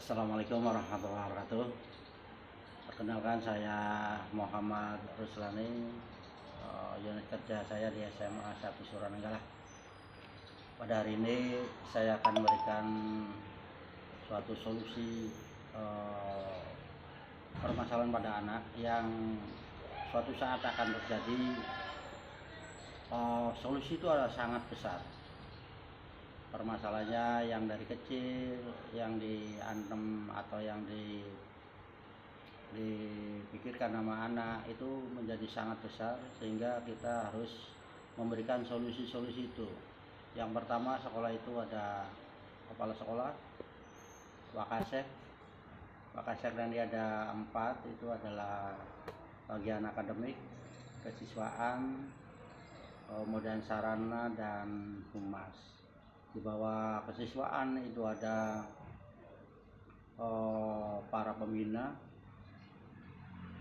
Assalamualaikum warahmatullahi wabarakatuh. Perkenalkan, saya Muhammad Ruslani. Unit kerja saya di SMA 1 Suranenggala. Pada hari ini saya akan memberikan suatu solusi permasalahan pada anak yang suatu saat akan terjadi. Solusi itu adalah sangat besar. Permasalahannya yang dari kecil, yang diantem atau yang dipikirkan sama anak itu menjadi sangat besar, sehingga kita harus memberikan solusi-solusi itu. Yang pertama, sekolah itu ada kepala sekolah, wakasek dan dia ada 4, itu adalah bagian akademik, kesiswaan, kemudian sarana, dan humas. Di bawah kesiswaan itu ada para pembina,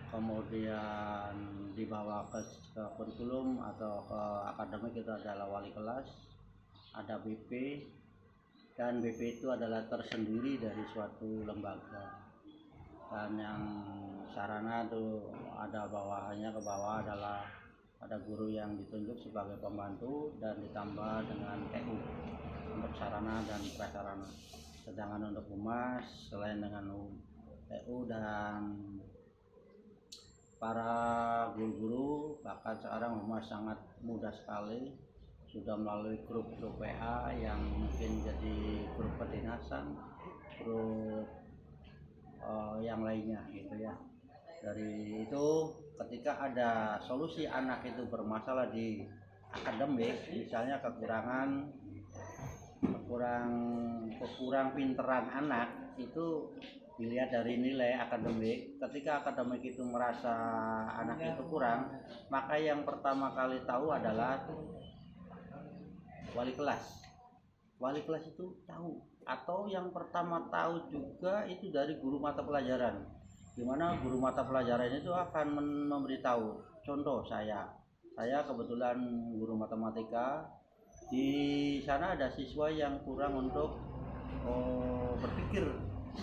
kemudian di bawah ke kurikulum atau ke akademik itu adalah wali kelas, ada BP, dan BP itu adalah tersendiri dari suatu lembaga. Dan yang sarana itu ada bawahannya, ke bawah adalah ada guru yang ditunjuk sebagai pembantu dan ditambah dengan TU untuk sarana dan prasarana. Sedangkan untuk humas, selain dengan TU dan para guru-guru, bahkan sekarang humas sangat mudah sekali, sudah melalui grup-grup WA yang mungkin jadi grup kedinasan, grup yang lainnya gitu ya. Dari itu, ketika ada solusi anak itu bermasalah di akademik, misalnya kurang pinteran anak, itu dilihat dari nilai akademik. Ketika akademik itu merasa anak itu kurang, maka yang pertama kali tahu adalah wali kelas. Wali kelas itu tahu, atau yang pertama tahu juga itu dari guru mata pelajaran, dimana guru mata pelajaran itu akan memberitahu. Contoh, saya kebetulan guru matematika. Di sana ada siswa yang kurang untuk berpikir,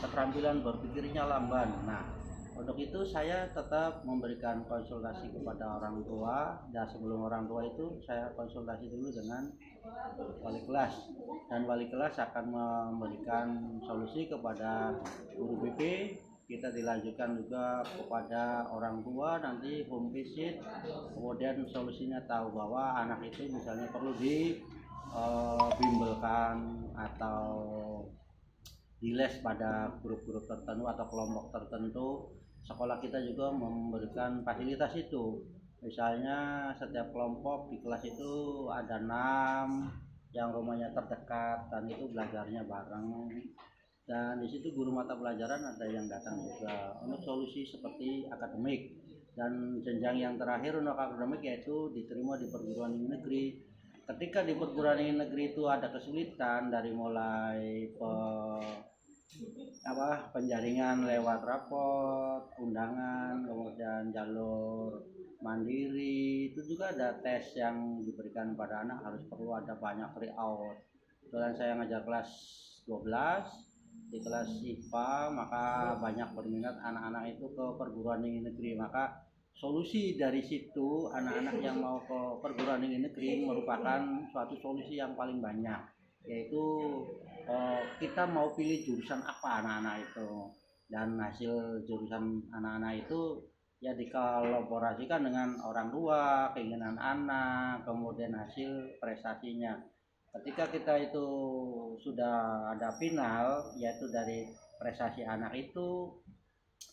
keterampilan berpikirnya lamban. Nah, untuk itu saya tetap memberikan konsultasi kepada orang tua, dan sebelum orang tua itu saya konsultasi dulu dengan wali kelas, dan wali kelas akan memberikan solusi kepada guru BP. Kita dilanjutkan juga kepada orang tua, nanti home visit, kemudian solusinya tahu bahwa anak itu misalnya perlu bimbelkan atau diles pada grup-grup tertentu atau kelompok tertentu. Sekolah kita juga memberikan fasilitas itu. Misalnya setiap kelompok di kelas itu ada 6 yang rumahnya terdekat, dan itu belajarnya bareng. Dan di situ guru mata pelajaran ada yang datang juga untuk solusi seperti akademik. Dan jenjang yang terakhir untuk akademik yaitu diterima di perguruan tinggi negeri. Ketika di perguruan tinggi negeri itu ada kesulitan, dari mulai penjaringan lewat rapot, undangan, kemudian jalur mandiri, itu juga ada tes yang diberikan pada anak, harus perlu ada banyak tryout. Kebetulan saya ngajar kelas 12 di kelas IPA, maka banyak berminat anak-anak itu ke perguruan tinggi negeri. Maka solusi dari situ, anak-anak yang mau ke perguruan tinggi negeri merupakan suatu solusi yang paling banyak, yaitu kita mau pilih jurusan apa anak-anak itu, dan hasil jurusan anak-anak itu ya dikolaborasikan dengan orang tua, keinginan anak, kemudian hasil prestasinya. Ketika kita itu sudah ada final, yaitu dari prestasi anak itu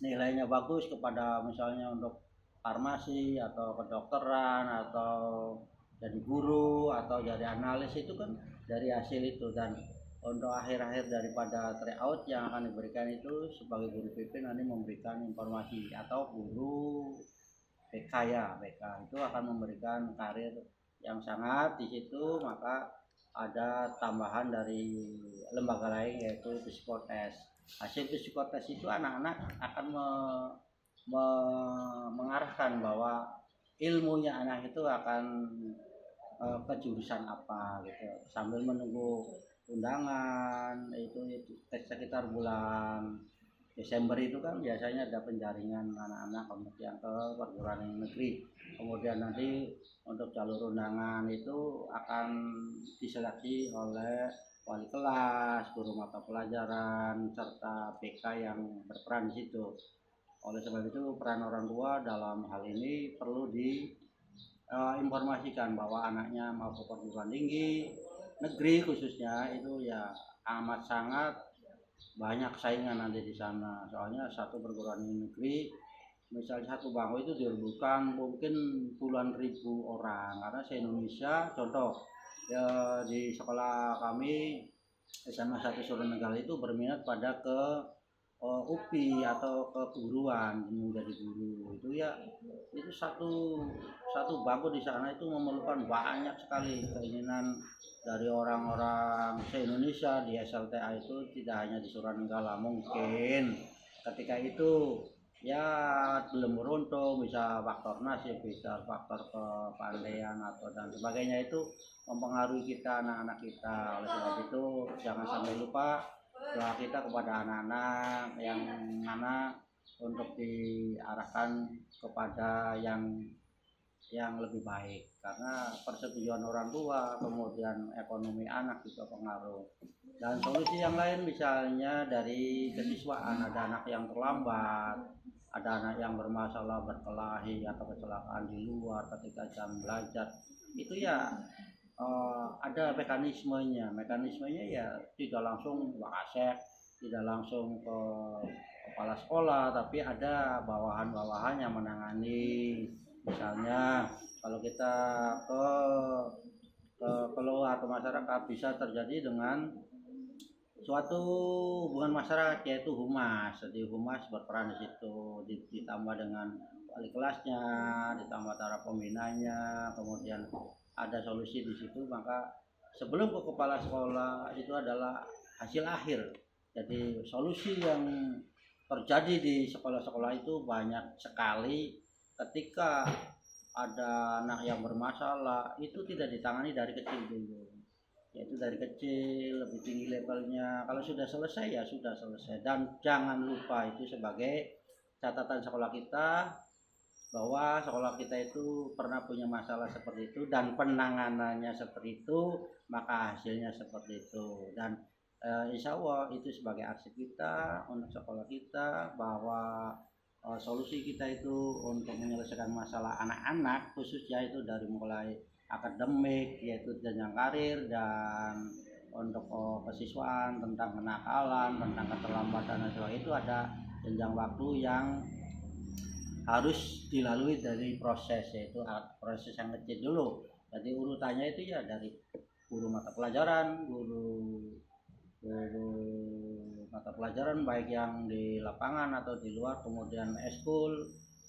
nilainya bagus kepada misalnya untuk farmasi atau kedokteran atau jadi guru atau jadi analis, itu kan dari hasil itu. Dan untuk akhir-akhir daripada tryout yang akan diberikan itu sebagai guru PP nanti memberikan informasi, atau guru BK itu akan memberikan karir yang sangat di situ. Maka ada tambahan dari lembaga lain yaitu psikotes. Hasil psikotes itu anak-anak akan mengarahkan bahwa ilmunya anak itu akan ke jurusan apa gitu, sambil menunggu undangan itu sekitar bulan Desember itu kan biasanya ada penjaringan anak-anak kemudian ke perguruan negeri. Kemudian nanti untuk jalur undangan itu akan diseleksi oleh wali kelas, guru mata pelajaran, serta BK yang berperan di situ. Oleh sebab itu peran orang tua dalam hal ini perlu diinformasikan bahwa anaknya mau ke perguruan tinggi negeri khususnya itu ya amat sangat banyak saingan nanti di sana. Soalnya satu perguruan negeri misalnya satu bangku itu direbukan mungkin puluhan ribu orang, karena se-Indonesia contoh ya di sekolah kami SMA 1 Suranenggala itu berminat pada ke UPI atau keguruan menjadi guru itu ya, itu satu bangku di sana itu memerlukan banyak sekali keinginan dari orang-orang se-Indonesia. Di SLTA itu tidak hanya di Suranenggala, mungkin ketika itu ya belum beruntung, bisa faktor nasib, bisa faktor kepandaian atau dan sebagainya, itu mempengaruhi kita anak-anak kita. Oleh sebab itu jangan sampai lupa doa kita kepada anak-anak yang mana untuk diarahkan kepada yang lebih baik, karena persetujuan orang tua kemudian ekonomi anak juga pengaruh. Dan solusi yang lain misalnya dari kesiswaan, ada anak yang terlambat, ada anak yang bermasalah berkelahi atau kecelakaan di luar ketika jam belajar, itu ya ada mekanismenya ya tidak langsung Wakasek, tidak langsung ke kepala sekolah, tapi ada bawahan-bawahan yang menangani. Misalnya kalau kita keluar ke masyarakat bisa terjadi dengan suatu hubungan masyarakat yaitu humas. Jadi humas berperan di situ, ditambah dengan wali kelasnya, ditambah para pembinanya, kemudian ada solusi di situ. Maka sebelum ke kepala sekolah itu adalah hasil akhir. Jadi solusi yang terjadi di sekolah-sekolah itu banyak sekali. Ketika ada anak yang bermasalah itu tidak ditangani dari kecil dulu, yaitu dari kecil lebih tinggi levelnya. Kalau sudah selesai ya sudah selesai. Dan jangan lupa itu sebagai catatan sekolah kita, bahwa sekolah kita itu pernah punya masalah seperti itu dan penanganannya seperti itu, maka hasilnya seperti itu. Dan insya Allah itu sebagai arsip kita untuk sekolah kita, bahwa solusi kita itu untuk menyelesaikan masalah anak-anak khususnya itu dari mulai akademik yaitu jenjang karir, dan untuk kesiswaan tentang kenakalan, tentang keterlambatan dan sebagainya, itu ada jenjang waktu yang harus dilalui dari proses, yaitu proses yang kecil dulu. Jadi urutannya itu ya dari guru mata pelajaran, guru mata pelajaran baik yang di lapangan atau di luar, kemudian eskul,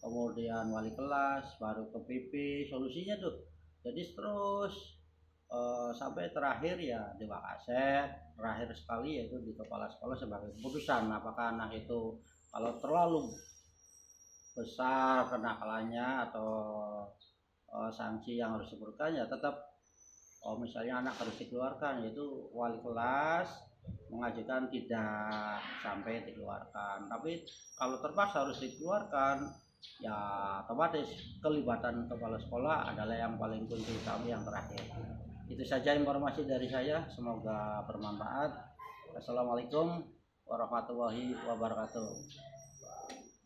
kemudian wali kelas, baru ke PP. Solusinya tuh jadi terus sampai terakhir ya di Wakasek, terakhir sekali yaitu di kepala sekolah sebagai keputusan apakah anak itu kalau terlalu besar kenakalannya atau sanksi yang harus diberikan ya tetap misalnya anak harus dikeluarkan, yaitu wali kelas mengajukan tidak sampai dikeluarkan. Tapi kalau terpaksa harus dikeluarkan ya otomatis kelibatan kepala sekolah adalah yang paling kunci utama yang terakhir. Itu saja informasi dari saya, semoga bermanfaat. Assalamualaikum warahmatullahi wabarakatuh.